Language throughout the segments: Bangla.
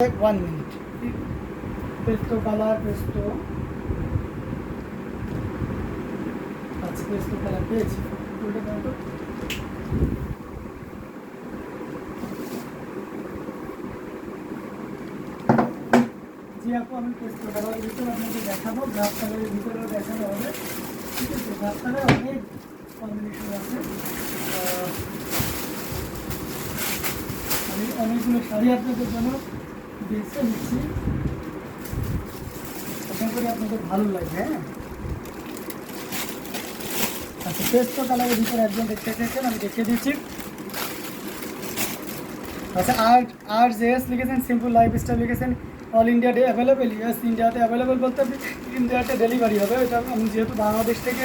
1 minute. Pesto color, pesto. আচ্ছা পেস্টো কালার পেয়েছি ওটা দাও তো। জি আপু আমি পেস্টো কালারের ভিতরে আপনাকে দেখাবো, ব্ল্যাক কালারের ভিতরেও দেখানো হবে। ঠিক আছে, ব্ল্যাক কালার অনেক কম্বিনেশন আছে। আমি অনেকগুলো শাড়ি আপনাদের জন্য বেছে নিচ্ছি, আশা করি আপনাদের ভালো লাগবে। হ্যাঁ আচ্ছা, পেস্টো কালারের ভিতরে একজন দেখতে চেয়েছেন, আমি দেখিয়ে দিচ্ছি। আচ্ছা আর জেএস লিখেছেন, সিম্পল লাইফস্টাইল লিখেছেন, all India day available. Yes, ইন্ডিয়াতে অ্যাভেলেবেল বলতে ইন্ডিয়াতে ডেলিভারি হবে। এটা আমি যেহেতু বাংলাদেশ থেকে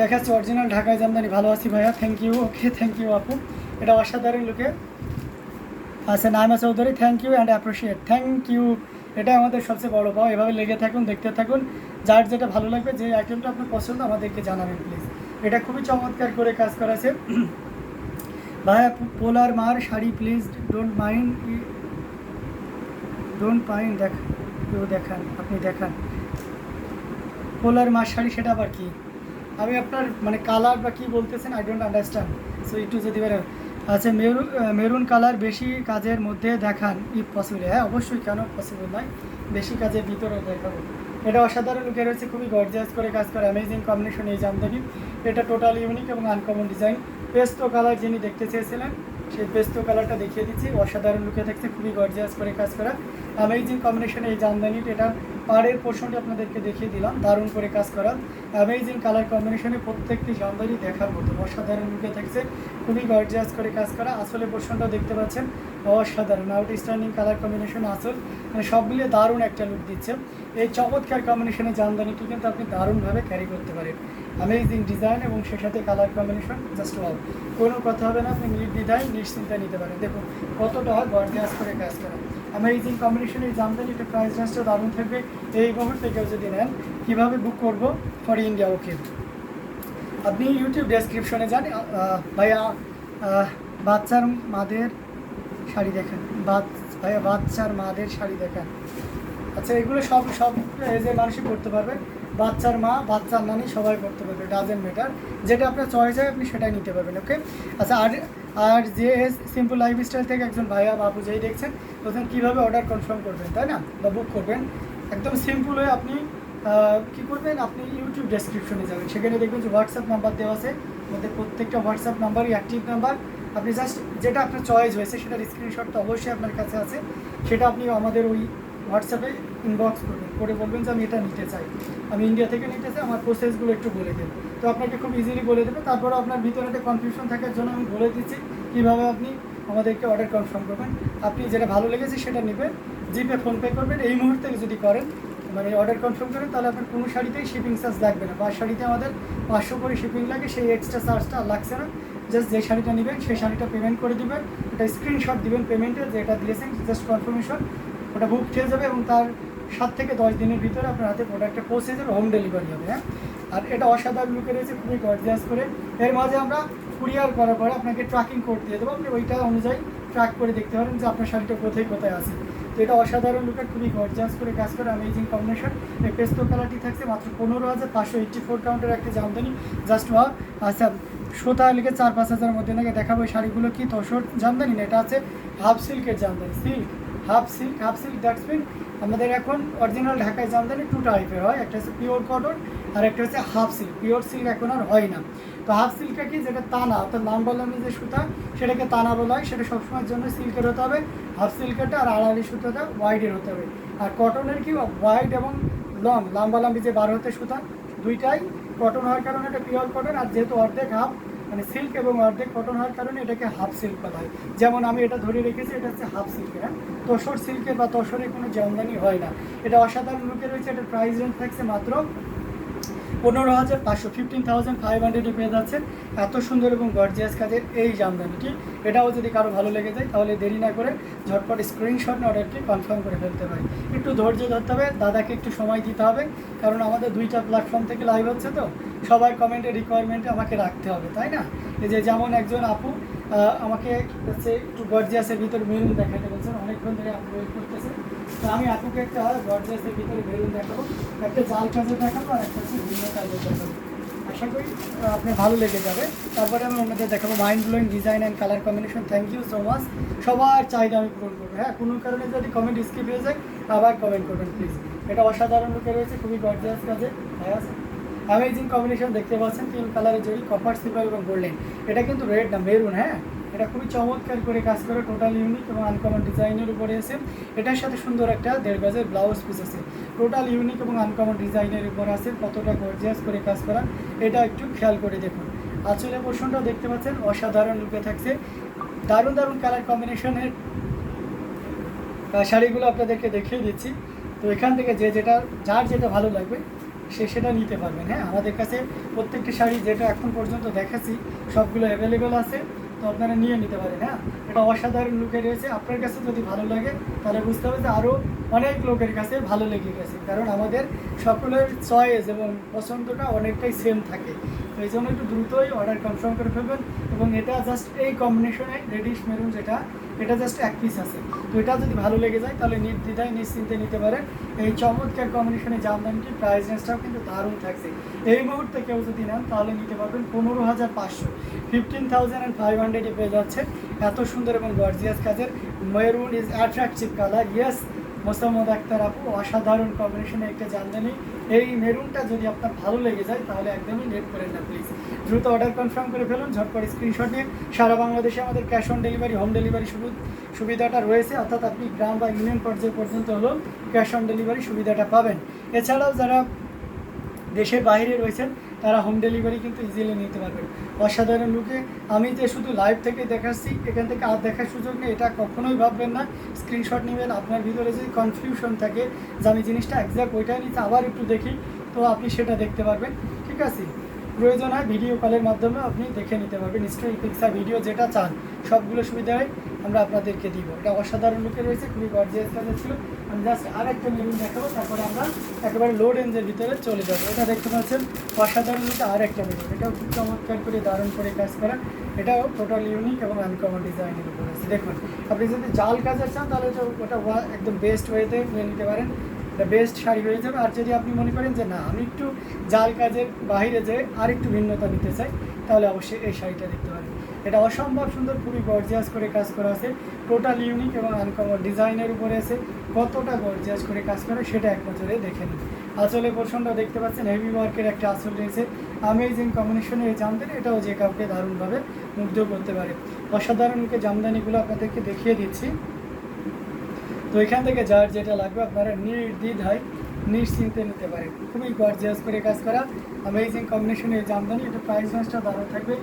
দেখাচ্ছি অরিজিনাল ঢাকায় জামদানি। ভালো আছি ভাইয়া, thank you. Okay, thank you আপু, এটা অসাধারণ লোকে। আচ্ছা Naima Chowdhury, thank you and appreciate, thank you. এটা আমাদের সবচেয়ে বড় পাওয়া। এভাবে লেগে থাকুন, দেখতে থাকুন, যার যেটা ভালো লাগবে, যে আইটেমটা আপনার পছন্দ আমাদেরকে জানাবেন প্লিজ। এটা খুবই চমৎকার করে কাজ করা আছে ভাইয়া। পোলার মার শাড়ি প্লিজ, ডোন্ট মাইন্ড, দেখ কেউ দেখান, আপনি দেখান পোলার মার শাড়ি, সেটা আবার কি? আমি আপনার মানে কালার বা কী বলতেছেন, আই ডোন্ট আন্ডারস্ট্যান্ড, সো একটু যদি বেরো। আচ্ছা মেরুন কালার বেশি কাজের মধ্যে দেখান ইফ পসিবল। হ্যাঁ অবশ্যই, কেন পসিবল নয়, বেশি কাজের ভিতরেও দেখাবো। এটা অসাধারণ লুকে রয়েছে, খুবই গর্জিয়াস করে কাজ করে, অ্যামেজিং কম্বিনেশন এই জামদানি। এটা টোটাল ইউনিক এবং আনকমন ডিজাইন। পেস্তো কালার যিনি দেখতে চেয়েছিলেন সেই পেস্তো কালারটা দেখিয়ে দিচ্ছি, অসাধারণ লুকে থাকছে, খুবই গর্জিয়াস করে কাজ করা, অ্যামেজিং কম্বিনেশন এই জামদানিটা। এটা পাড়ের পোর্শনটি আপনাদেরকে দেখিয়ে দিলাম, দারুণ করে কাজ করা, অ্যামেজিং কালার কম্বিনেশনে প্রত্যেকটি জামদানি দেখার মতো অসাধারণ লুকে থাকছে, খুবই গর্জিয়াস করে কাজ করা। আসলে পোর্শনটাও দেখতে পাচ্ছেন, অসাধারণ আউটস্ট্যান্ডিং কালার কম্বিনেশন, আসল মানে সব মিলিয়ে দারুণ একটা লুক দিচ্ছে। এই চমৎকার কম্বিনেশনের জামদানিটি কিন্তু আপনি দারুণভাবে ক্যারি করতে পারেন, অ্যামেজিং ডিজাইন এবং সে সাথে কালার কম্বিনেশন জাস্ট ওয়াও। কোনো কথা হবে না, আপনি নির্দ্বিধায় নিশ্চিন্তায় নিতে পারেন। দেখুন কতটা গর্জিয়াস করে কাজ করা, অ্যামেজিং কম্বিনেশন এই জামদানিটা। প্রাইস রেঞ্জটা দারুণ থাকবে। এই মুহূর্তে কেউ যদি নেন, কীভাবে বুক করবো ফর ইন্ডিয়া? ওকে, আপনি ইউটিউব ডেসক্রিপশনে যান ভাইয়া, বাচ্চার মাদের শাড়ি দেখেন, ভাইয়া বাচ্চার মাদের শাড়ি দেখেন। আচ্ছা এগুলো সব এজের মানুষই করতে পারবে, বাচ্চার মা বাচ্চার নানি সবাই করতে পারবে, ডাজেন্ট ম্যাটার, যেটা আপনার চয়েস হয় আপনি সেটাই নিতে পারবেন। ওকে আচ্ছা, আর যে সিম্পল লাইফস্টাইল থেকে একজন ভাইয়া বাবু যেই দেখছেন, তখন কীভাবে অর্ডার কনফার্ম করবেন, তাই না, বা বুক করবেন, একদম সিম্পল হয়ে আপনি কী করবেন, আপনি ইউটিউব ডেসক্রিপশনে যাবেন, সেখানে দেখবেন যে হোয়াটসঅ্যাপ নাম্বার দেওয়া আছে, আমাদের প্রত্যেকটা হোয়াটসঅ্যাপ নাম্বারই অ্যাক্টিভ নাম্বার। আপনি জাস্ট যেটা আপনার চয়েস হয়েছে সেটার স্ক্রিনশট তো অবশ্যই আপনার কাছে আছে, সেটা আপনি আমাদের ওই হোয়াটসঅ্যাপে ইনবক্স করবেন, করে বলবেন যে আমি এটা নিতে চাই, আমি ইন্ডিয়া থেকে নিতে চাই, আমার প্রসেসগুলো একটু বলে দেবেন। তো আপনাকে খুব ইজিলি বলে দেবে। তারপরে আপনার ভিতরে একটা কনফিউশন থাকার জন্য আমি বলে দিচ্ছি কীভাবে আপনি আমাদেরকে অর্ডার কনফার্ম করবেন। আপনি যেটা ভালো লেগেছে সেটা নেবেন, জিপে ফোনপে করবেন। এই মুহূর্তে যদি করেন মানে অর্ডার কনফার্ম করেন, তাহলে আপনার কোনো শাড়িতেই শিপিং চার্জ লাগবে না। 5 শাড়িতে আমাদের 500 করে শিপিং লাগে, সেই এক্সট্রা চার্জটা লাগছে না। জাস্ট যে শাড়িটা নেবেন সেই শাড়িটা পেমেন্ট করে দেবেন, ওটা স্ক্রিনশট দিবেন পেমেন্টের, যেটা দিয়েছেন জাস্ট কনফার্মেশন, ওটা বুক হয়ে যাবে এবং তার 7 থেকে 10 দিনের ভিতরে আপনার হাতে প্রোডাক্টটা পৌঁছে যাবে, হোম ডেলিভারি হবে। হ্যাঁ, আর এটা অসাধারণ লুকে রয়েছে, খুবই গর্জিয়াস করে। এর মাঝে আমরা কুরিয়ার করার পরে আপনাকে ট্র্যাকিং কোড দিয়ে দেবো, আপনি ওইটা অনুযায়ী ট্র্যাক করে দেখতে পারেন যে আপনার শাড়িটা কোথায় কোথায় আছে। তো এটা অসাধারণ লুকের, খুবই গর্জিয়াস করে কাজ করে, অ্যামেজিং কম্বিনেশন। এই পেস্তো কালারটি থাকছে মাত্র 15,584 কাউন্টের একটা জামদানি, জাস্ট ওয়াও। আচ্ছা সোতা লিখে 4-5 হাজারের মধ্যে নাকি দেখাবো। এই শাড়িগুলো কি তসর জামদানি না, এটা আছে হাফ সিল্কের jamdani, silk half silk that's mean আমাদের এখন অরিজিনাল ঢাকায় জামদানি 2 টাইপের হয়, একটা হচ্ছে পিওর কটন আর একটা হচ্ছে হাফ সিল্ক। পিওর সিল্ক এখন আর হয় না। তো হাফ সিল্কটা কি, যেটা তানা অর্থাৎ লাম্বালামি যে সুতা সেটাকে তানা বলা হয়, সেটা সবসময়ের জন্য সিল্কের হতে হবে হাফ সিল্কেরটা, আর আড়াআড়ি সুতাটা ওয়াইডের হতে হবে। আর কটনের কি ওয়াইড এবং লং লাম্বালাম্বি যে 12 হাতের সুতা দুইটাই কটন হওয়ার কারণে এটা পিওর কটন, আর যেহেতু অর্ধেক হাফ মানে সিল্ক এবং অর্ধেক কটন হওয়ার কারণে এটাকে হাফ সিল্ক বলা হয়। যেমন আমি এটা ধরে রেখেছি, এটা হচ্ছে হাফ সিল্কের। হ্যাঁ, তসর সিল্কের বা তসরের কোনো জামদানি হয় না। এটা অসাধারণ লুকে রয়েছে। এটার প্রাইস রেঞ্জ থাকছে মাত্র 15,500, 15,500 পেয়ে যাচ্ছেন। এত সুন্দর এবং গর্জিয়াস কাজের এই জামদানিটি, এটাও যদি কারো ভালো লেগে যায় তাহলে দেরি না করে ঝটপট স্ক্রিনশট নিয়ে অর্ডারটি কনফার্ম করে ফেলতে পারি। একটু ধৈর্য ধরতে হবে, দাদাকে একটু সময় দিতে হবে, কারণ আমাদের 2টা প্ল্যাটফর্ম থেকে লাইভ হচ্ছে, তো সবার কমেন্টের রিকোয়ারমেন্টে আমাকে রাখতে হবে, তাই না। এই যে যেমন একজন আপু আমাকে হচ্ছে একটু গর্জিয়াসের ভিতরে মেরুন দেখাতে বলছেন, অনেকক্ষণ ধরে আপনি ওয়েট করতেছেন। তো আমি আপুকে একটা গর্জিয়াসের ভিতরে মেরুন দেখাবো, একটা জাল কাজে দেখাবো, আর একটা হচ্ছে ভিন্ন কাজে দেখাবো। আশা করি আপনার ভালো লেগে যাবে। তারপরে আমি আপনাদের দেখাবো mind blowing design and colour combination. Thank you so much. সবার চাহিদা আমি পূরণ করবো। হ্যাঁ, কোনো কারণে যদি কমেন্ট স্কিপ হয়ে যায় আবার কমেন্ট করবেন প্লিজ। এটা অসাধারণ লুকে রয়েছে, খুবই গর্জিয়াস কাজে আছে। অ্যামেজিং কম্বিনেশন দেখতে পাচ্ছেন, 3 কালারের জড়ি, কপার, সিলভার এবং গোল্ডেন। এটা কিন্তু রেড না, মেরুন। হ্যাঁ, এটা খুবই চমৎকার করে কাজ করে, টোটাল ইউনিক এবং আনকমন ডিজাইনের উপরে আছে। এটার সাথে সুন্দর একটা 1.5 গজের ব্লাউজ পিস আছে, টোটাল ইউনিক এবং আনকমন ডিজাইনের উপরে আছে। কতটা গর্জিয়াস করে কাজ করা এটা একটু খেয়াল করে দেখুন। আঁচলের পোর্শনটাও দেখতে পাচ্ছেন অসাধারণ লুকে থাকছে। দারুণ দারুণ কালার কম্বিনেশনের শাড়িগুলো আপনাদেরকে দেখিয়ে দিচ্ছি। তো এখান থেকে যার যেটা ভালো লাগবে সে সেটা নিতে পারবেন। হ্যাঁ, আমাদের কাছে প্রত্যেকটি শাড়ি যেটা এখন পর্যন্ত দেখাচ্ছি সবগুলো অ্যাভেলেবেল আছে, তো আপনারা নিয়ে নিতে পারেন। হ্যাঁ, এটা অসাধারণ লুকে রয়েছে। আপনার কাছে যদি ভালো লাগে তাহলে বুঝতে হবে যে আরও অনেক লোকের কাছে ভালো লেগে গেছে, কারণ আমাদের সকলের চয়েস এবং পছন্দটা অনেকটাই সেম থাকে। তো এই জন্য একটু দ্রুতই অর্ডার কনফার্ম করে ফেলবেন। এবং এটা জাস্ট এই কম্বিনেশনে রেডিশ মেরুন যেটা, এটা জাস্ট এক পিস আছে। তো এটা যদি ভালো লেগে যায় তাহলে নির্দ্বিধায় নিশ্চিন্তে নিতে পারেন। এই চমৎকার কম্বিনেশনে জামদানিটি প্রাইস রেঞ্জটাও কিন্তু দারুণ থাকছে। এই মুহূর্তে কেউ যদি নেন তাহলে নিতে পারবেন 15,500, 15,500 পেয়ে যাচ্ছে। এত সুন্দর এবং গর্জিয়াস কাজের maroon is attractive colour. Yes, Mosammat Akhtar আপু, অসাধারণ কম্বিনেশনে একটা জামদানি। এই মেরুনটা যদি আপনার ভালো লেগে যায় তাহলে একদমই লেট করেন না প্লিজ, দ্রুত অর্ডার কনফার্ম করে ফেলুন। ঝটপট স্ক্রিনশট নিয়ে সারা বাংলাদেশে আমাদের cash on delivery, home delivery সুবিধাটা রয়েছে, অর্থাৎ আপনি গ্রাম বা ইউনিয়ন পর্যায় পর্যন্ত হলেও ক্যাশ অন ডেলিভারি সুবিধাটা পাবেন। এছাড়াও যারা দেশের বাইরে রয়েছেন তারা হোম ডেলিভারি কিন্তু ইজিলি নিতে পারবেন। অসাধারণ লুকে আমি যে শুধু লাইভ থেকে দেখাচ্ছি, এখান থেকে আর দেখার সুযোগ নেই, এটা কখনোই ভাববেন না। স্ক্রিনশট নেবেন। আপনার ভিতরে যদি কনফিউশন থাকে যে আমি জিনিসটা একজ্যাক্ট ওইটাই নিচ্ছি, আবার একটু দেখি, তো আপনি সেটা দেখতে পারবেন। ঠিক আছে, প্রয়োজন হয় ভিডিও কলের মাধ্যমে আপনি দেখে নিতে পারবেন। স্টিল পিকচার ভিডিও যেটা চান সবগুলো সুবিধায় আমরা আপনাদেরকে দিব। এটা অসাধারণ লুকে রয়েছে, খুবই গর্জিয়াস কাজের ছিল। আমি জাস্ট আরেকটা মেরুন দেখাবো, তারপরে আমরা একেবারে লো রেঞ্জের ভিতরে চলে যাবো। এটা দেখতে পাচ্ছেন অসাধারণ লুকে আরেকটা মেরুন, এটাও খুব চমৎকার করে দারুণ করে কাজ করা। এটাও টোটাল ইউনিক এবং আনকমন ডিজাইনের উপর আছে। দেখুন, আপনি যদি জাল কাজের চান তাহলে ওটা একদম বেস্ট ওয়েতে নিয়ে নিতে পারেন, এটা বেস্ট শাড়ি হয়ে যাবে। আর যদি আপনি মনে করেন যে না, আমি একটু জাল কাজের বাইরে যে আর একটু ভিন্নতা নিতে চাই, তাহলে অবশ্যই এই শাড়িটা দেখতে পারেন। এটা অসম্ভব সুন্দর, খুবই গর্জিয়াস করে কাজ করা আছে, টোটাল ইউনিক এবং আনকমন ডিজাইনের উপরে আছে। কতটা গর্জিয়াস করে কাজ করে সেটা এক নজরে দেখে নিন। আঁচলে পোর্শনটা দেখতে পাচ্ছেন, হেভি ওয়ার্কের একটা আঁচল রয়েছে। আমেজিং কম্বিনেশনে এই জামদানি, এটাও যে কাউকে দারুণভাবে মুগ্ধ করতে পারে। অসাধারণ জামদানিগুলো আপনাদেরকে দেখিয়ে দিচ্ছি। তো এখান থেকে যার যেটা লাগবে আপনারা নির্দ্বিধায় নিশ্চিন্তে নিতে পারেন। খুবই গর্জিয়াস করে কাজ করা অ্যামেজিং কম্বিনেশনে এই জামদানি। এটা প্রাইস রেঞ্জটা দারুণ থাকবে।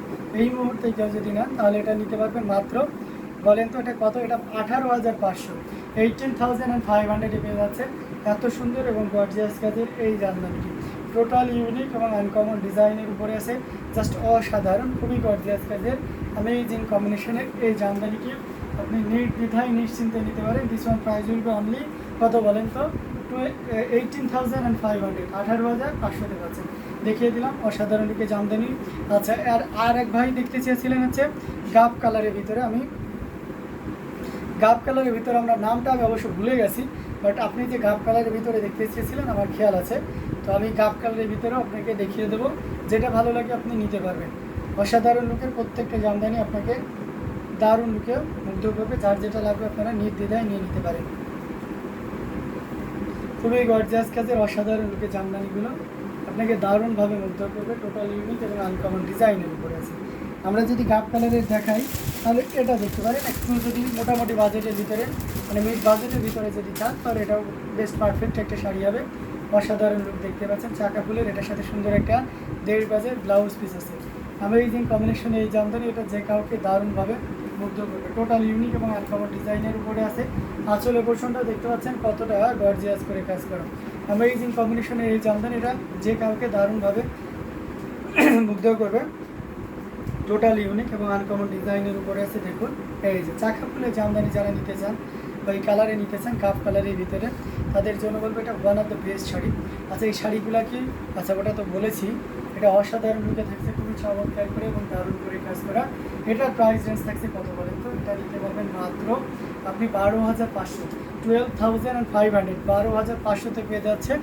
এই মুহূর্তে কেউ যদি নেন তাহলে এটা নিতে পারবেন মাত্র, বলেন তো এটা কত? এটা 18,500, 18,500 পেয়ে যাচ্ছে। এত সুন্দর এবং গর্জিয়াস কাজের এই জামদানিটি টোটাল ইউনিক এবং আনকমন ডিজাইনের উপরে আছে, জাস্ট অসাধারণ, খুবই গর্জিয়াস কাজের অ্যামেজিং কম্বিনেশনের এই জামদানিটি আপনি নির্দ্বিধায় নিশ্চিন্তে নিতে পারেন। This one price will be only কত বলেন তো? 18,500, 18,500 পাচ্ছেন। দেখিয়ে দিলাম অসাধারণ রূপে জামদানি। আচ্ছা, আর এক ভাই দেখতে চেয়েছিলেন হচ্ছে গাব কালারের ভিতরে। আমি গাব কালারের ভিতরে, আমরা নামটা আমি অবশ্য ভুলে গেছি, বাট আপনি যে গাব কালারের ভিতরে দেখতে চেয়েছিলেন আমার খেয়াল আছে। তো আমি গাব কালারের ভিতরেও আপনাকে দেখিয়ে দেবো, যেটা ভালো লাগে আপনি নিতে পারবেন। অসাধারণ লুকের প্রত্যেকটা জামদানি আপনাকে দারুণ লুকে মুগ্ধ করবে। যার যেটা লাগবে আপনারা নির্দ্বিধায় নিয়ে নিতে পারেন। খুবই গর্জিয়াস কাজের অসাধারণ লুকে জামদানিগুলো আপনাকে দারুণভাবে মুগ্ধ করবে। টোটাল ইউনিক এবং আনকমন ডিজাইনের উপরে আছে। আমরা যদি গাব কালারের দেখাই তাহলে এটা দেখতে পারেন। একটু যদি মোটামুটি বাজেটের ভিতরে, মানে মিড বাজেটের ভিতরে যদি চান তাহলে এটাও বেস্ট পারফেক্ট একটা শাড়ি হবে। অসাধারণ লুক দেখতে পাচ্ছেন, চাকা ফুলের, এটার সাথে সুন্দর একটা 1.5 গজের ব্লাউজ পিস আছে। অ্যামেজিং কম্বিনেশনে এই জামদানি, এটা যে কাউকে দারুণভাবে মুগ্ধ করবে। টোটাল ইউনিক এবং আনকমন ডিজাইনের উপরে আছে। আঁচলের পোর্শনটা দেখতে পাচ্ছেন কতটা গর্জিয়াস করে কাজ করা। অ্যামেজিং কম্বিনেশনের এই জামদানি, এটা যে কাউকে দারুণভাবে মুগ্ধ করবে। টোটাল ইউনিক এবং আনকমন ডিজাইনের উপরে আছে। দেখুন, এই যে চাকা ফুলের জামদানি যারা নিতে চান বা এই কালারে নিতে চান, কাপ কালারের ভিতরে, তাদের জন্য বলবো এটা one of the best sari. আচ্ছা এই শাড়িগুলো কি, আচ্ছা ওটা তো বলেছি, এটা অসাধারণ লুকে থাকছে, খুবই চমৎকার করে এবং দারুণ করে কাজ করা। এটার প্রাইস রেঞ্জ থাকছে কত বলেন তো? এটা নিতে পারবেন মাত্র আপনি 12,500, 12,500, 12,500তে পেয়ে যাচ্ছে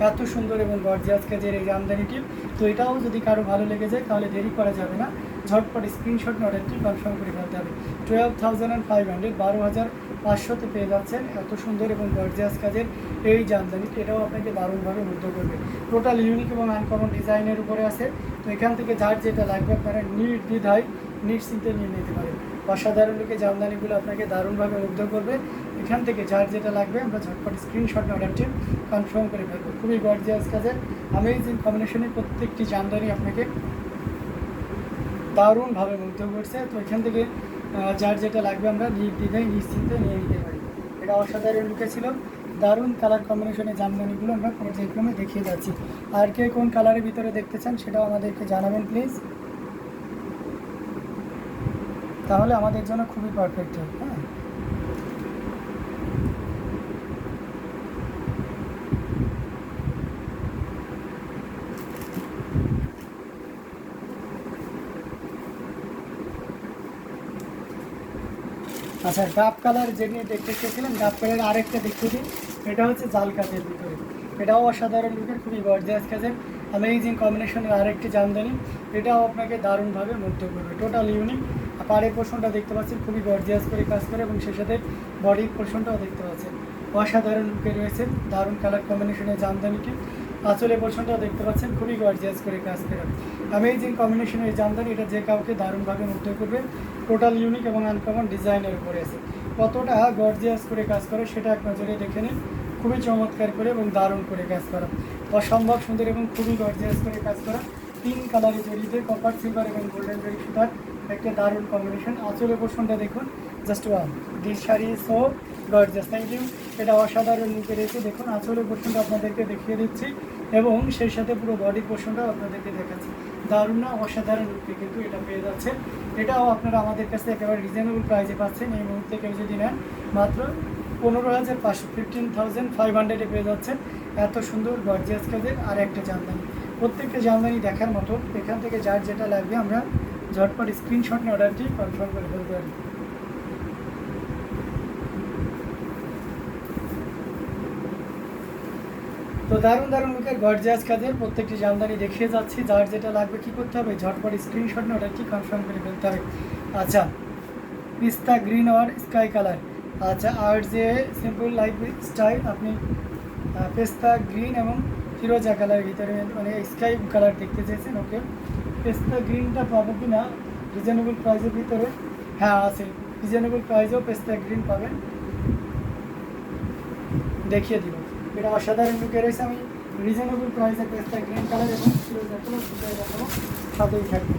এত সুন্দর এবং গর্জিয়াস কাজের এই জামদানিটি। তো এটাও যদি কারো ভালো লেগে যায় তাহলে দেরি করা যাবে না, ঝটপট স্ক্রিনশট অর্ডারটি কনফার্ম করে ফেলতে হবে। 12,500, 12,500তে পেয়ে যাচ্ছেন এত সুন্দর এবং গর্জিয়াস কাজের এই জামদানিটি। এটাও আপনাকে দারুণভাবে মুগ্ধ করবে। টোটাল ইউনিক এবং আনকমন ডিজাইনের উপরে আছে। তো এখান থেকে যার যেটা লাগবে আপনারা নির্দ্বিধায় নিশ্চিন্তে নিয়ে নিতে পারেন। অসাধারণ লোকে জামদানিগুলো আপনাকে দারুণভাবে মুগ্ধ করবে। এখান থেকে যার যেটা লাগবে আমরা ঝটপট স্ক্রিনশট অর্ডারটি কনফার্ম করে ফেলবো। খুবই গর্জিয়াস কাজের আমেজিং কম্বিনেশনের প্রত্যেকটি জামদানি আপনাকে দারুণভাবে মুগ্ধ করছে। তো এখান থেকে যার যেটা লাগবে আমরা নির্দ্বিধায় নিশ্চিন্তে নিয়ে নিতে পারি। এটা অসাধারণ লুকে ছিল। দারুণ কালার কম্বিনেশনের জামদানিগুলো আমরা পর্যায়ক্রমে দেখিয়ে যাচ্ছি। আর কে কোন কালারের ভিতরে দেখতে চান সেটাও আমাদেরকে জানাবেন প্লিজ, তাহলে আমাদের জন্য খুবই পারফেক্ট হবে। হ্যাঁ, আচ্ছা ডাব কালার যেটি দেখতে চেয়েছিলেন, ডাব কালারের আরেকটা দেখিয়ে দিই। এটা হচ্ছে জাল কাজের ভিতরে, এটাও অসাধারণ লুকের, খুবই গর্জিয়াস কাজের অ্যামেজিং কম্বিনেশনের আরেকটি জামদানি। এটাও আপনাকে দারুণভাবে মুগ্ধ করবে। Total unique. পাড়ের পোর্শনটা দেখতে পাচ্ছেন খুবই গর্জিয়াস করে কাজ করে এবং সেই সাথে বডির পোর্শনটাও দেখতে পাচ্ছেন অসাধারণ লুকে রয়েছে। দারুণ কালার কম্বিনেশনের জামদানিটি। আঁচলের পোর্শনটাও দেখতে পাচ্ছেন খুবই গর্জিয়াস করে কাজ করে অ্যামেজিং কম্বিনেশনের জামদানি। এটা যে কাউকে দারুণভাবে মুগ্ধ করবে। টোটাল ইউনিক এবং আনকমন ডিজাইনের উপরে আছে। কতটা গর্জিয়াস করে কাজ করে সেটা এক নজরে দেখে নিন। খুবই চমৎকার করে এবং দারুণ করে কাজ করা, অসম্ভব সুন্দর এবং খুবই গর্জিয়াস করে কাজ করা। পিঙ্ক কালারের জড়িতে কপার সিলভার এবং গোল্ডেন জড়ি সুতার একটা দারুণ কম্বিনেশন। আঁচলের পোর্শনটা দেখুন, just one, this sari so gorgeous. Thank you. এটা অসাধারণ লুকে রয়েছে। দেখুন আঁচলের পোর্শনটা আপনাদেরকে দেখিয়ে দিচ্ছি এবং সেই সাথে পুরো বডি পোর্শনটাও আপনাদেরকে দেখাচ্ছি। দারুণ না, অসাধারণ লুকে কিন্তু এটা পেয়ে যাচ্ছে। এটাও আপনারা আমাদের কাছে একেবারে রিজনেবল প্রাইসে পাচ্ছেন। এই মুহূর্তে কেউ যদি নেন মাত্র 15,500, 15,500 পেয়ে যাচ্ছেন এত সুন্দর গর্জিয়াস কাজের আর একটা জামদানি। প্রত্যেকটা জামদানি দেখার মতো। এখান থেকে যার যেটা লাগবে আমরা ঝটপট স্ক্রিনশট নিয়ে অর্ডারটি কনফার্ম করে ফেলতে পারি। তো দারুণ দারুণ লুকের গর্জিয়াস কাজের প্রত্যেকটি জামদানি দেখিয়ে যাচ্ছি। যার যেটা লাগবে কী করতে হবে, ঝটপট স্ক্রিনশট নিয়ে অর্ডারটি কনফার্ম করে ফেলতে হবে। আচ্ছা, পিস্তা গ্রিন আর স্কাই কালার। আচ্ছা, আর যে সিম্পল লাইফ স্টাইল আপনি পেস্তা গ্রিন এবং ফিরোজা কালারের ভিতরে মানে স্কাই কালার দেখতে চেয়েছেন। ওকে, পেস্তা গ্রিনটা পাবো কি না রিজনেবল প্রাইসের ভিতরে? হ্যাঁ আছে, রিজনেবল প্রাইসেও পেস্তা গ্রিন পাবেন, দেখিয়ে দিব। এটা অসাধারণ লুকে রয়েছে। আমি রিজনেবল প্রাইসে পেস্তা গ্রিন কালার এবং ফিরোজা কালার দুটোই দেখাবো, সাথেই থাকবে।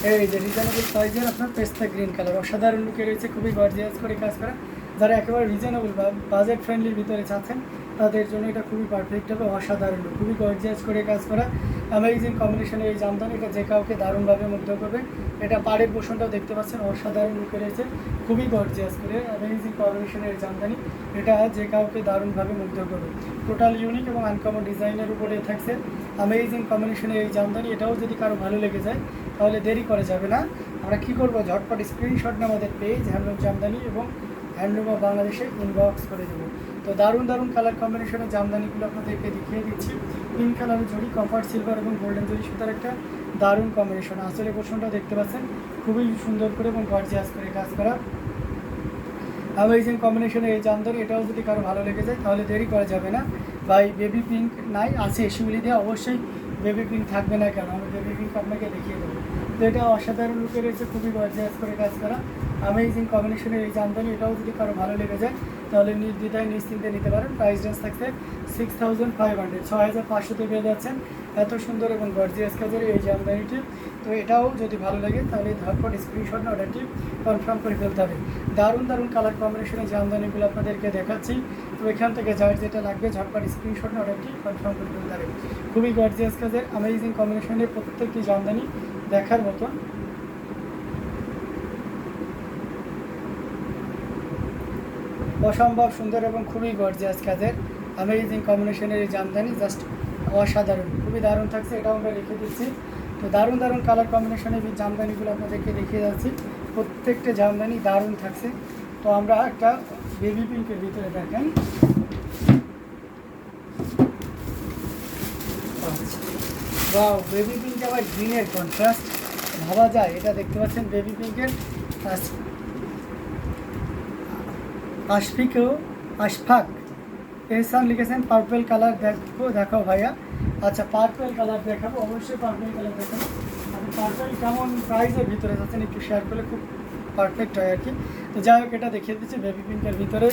এই যে রিজনেবল প্রাইসের আপনার পেস্তা গ্রিন কালার অসাধারণ লুকে রয়েছে, খুবই গর্জিয়াস করে কাজ করা। যারা একেবারে রিজনেবল বা বাজেট ফ্রেন্ডলির ভিতরে চাচ্ছেন তাদের জন্য এটা খুবই পারফেক্ট হবে। অসাধারণ লুক, খুবই গর্জিয়াস করে কাজ করা অ্যামেজিং কম্বিনেশনের এই জামদানি। এটা যে কাউকে দারুণভাবে মুগ্ধ করবে। এটা পাড়ের পোষণটাও দেখতে পাচ্ছেন অসাধারণ লুকে রয়েছে, খুবই গর্জিয়াস করে অ্যামেজিং কম্বিনেশনের এই জামদানি। এটা যে কাউকে দারুণভাবে মুগ্ধ করবে। টোটাল ইউনিক এবং আনকমন ডিজাইনের উপরে থাকছে অ্যামেজিং কম্বিনেশনের এই জামদানি। এটাও যদি কারো ভালো লেগে যায় তাহলে দেরি করা যাবে না। আমরা কী করবো, ঝটপট স্ক্রিনশট নিয়ে আমাদের পেজ হ্যান্ডলুম জামদানি এবং হ্যান্ডলুম অফ বাংলাদেশে ইনবক্স করে দেবো। তো দারুণ দারুণ কালার কম্বিনেশনের জামদানিগুলো আপনাদেরকে দেখিয়ে দিচ্ছি। পিঙ্ক কালারের জড়ি, কপার সিলভার এবং গোল্ডেন জড়ি সুতার একটা দারুণ কম্বিনেশন। আসলে পোর্শনটা দেখতে পাচ্ছেন খুবই সুন্দর করে এবং গর্জিয়াস করে কাজ করা অ্যামেজিং কম্বিনেশনের এই জামদানি। এটাও যদি কারো ভালো লেগে যায় তাহলে দেরি করা যাবে না। ভাই বেবি পিঙ্ক নাই, আছে শিউলি দিয়ে, অবশ্যই বেবি পিঙ্ক থাকবে না কেন, আমি বেবি পিঙ্ক আপনাকে দেখিয়ে দেবো। তো এটা অসাধারণ লুকে রয়েছে, খুবই গর্জিয়াস করে কাজ করা অ্যামেজিং কম্বিনেশনের এই জামদানি। এটাও যদি কারো ভালো লেগে যায় তাহলে নির্দ্বিধায় নিশ্চিন্তে নিতে পারেন। প্রাইস রেঞ্জ থাকছে 6,500, 6,500 পেয়ে যাচ্ছেন এত সুন্দর এবং গর্জিয়াস কাজের এই জামদানিটি। তো এটাও যদি ভালো লাগে তাহলে ঝটপট স্ক্রিনশট না অর্ডারটি কনফার্ম করে ফেলতে হবে। দারুণ দারুণ কালার কম্বিনেশনের জামদানিগুলো আপনাদেরকে দেখাচ্ছি। তো এখান থেকে যার যেটা লাগবে ঝটপট স্ক্রিনশট না অর্ডারটি কনফার্ম করে ফেলতে হবে। খুবই গর্জিয়াস কাজের অ্যামেজিং কম্বিনেশনের প্রত্যেকটি জামদানি দেখার মতন। অসম্ভব সুন্দর এবং খুবই গর্জিয়াস কাজের অ্যামেজিং কম্বিনেশনের এই জামদানি, জাস্ট অসাধারণ, খুবই দারুণ থাকছে। এটাও আমরা রেখে দিচ্ছি। তো দারুণ দারুণ কালার কম্বিনেশনের এই জামদানিগুলো আপনাদেরকে দেখিয়ে যাচ্ছি। প্রত্যেকটা জামদানি দারুণ থাকছে। তো আমরা একটা বেবি পিঙ্কের ভিতরে দেখেন, ওয়াও, বেবি পিঙ্ক আবার গ্রিনের কন্ট্রাস্ট, ভাবা যায়। এটা দেখতে পাচ্ছেন বেবি পিঙ্কের আশফিকও আশফাক এহসান লিখেছেন পার্পল কালার দেখাও ভাইয়া। আচ্ছা, পার্পল কালার দেখাবো, অবশ্যই পার্পল কালার দেখাবো। আপনি পার্পল কেমন প্রাইসের ভিতরে যাচ্ছেন একটু শেয়ার করলে খুব পারফেক্ট হয় আর কি। তো যাই হোক, এটা দেখিয়ে দিচ্ছি বেবি পিঙ্কের ভিতরে